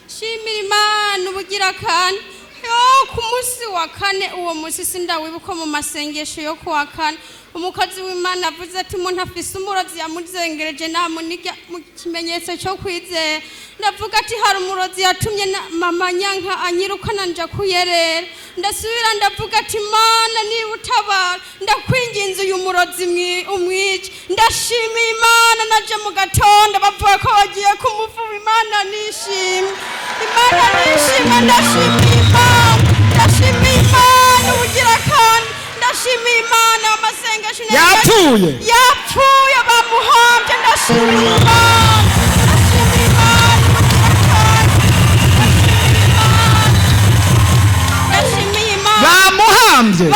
shimira Imana ubugira kandi yo ku munsi wa kane uwo munsi sindawibuka mu masengesho yo kuwa kane umukozi w'Imana avuze ati umuntu afise umurozi yamuzengereje namuniga mu kimenyetso cyo kwizera ndavuga ati hari umurozi yatumye mama nyanka anyirukana nja kuyerera ndasubira ndavuga ati Mana niba utabara ndakwinginze uyu murozi umwice ndashimiye Imana naje mu gatondo bavuga ko bagiye kumuvuba Imana nishimye ndashimiye Imana ubugira kandi ndashimiye Imana amasengesho yapfuye bamuhombye ndashimiye Imana bamuhambye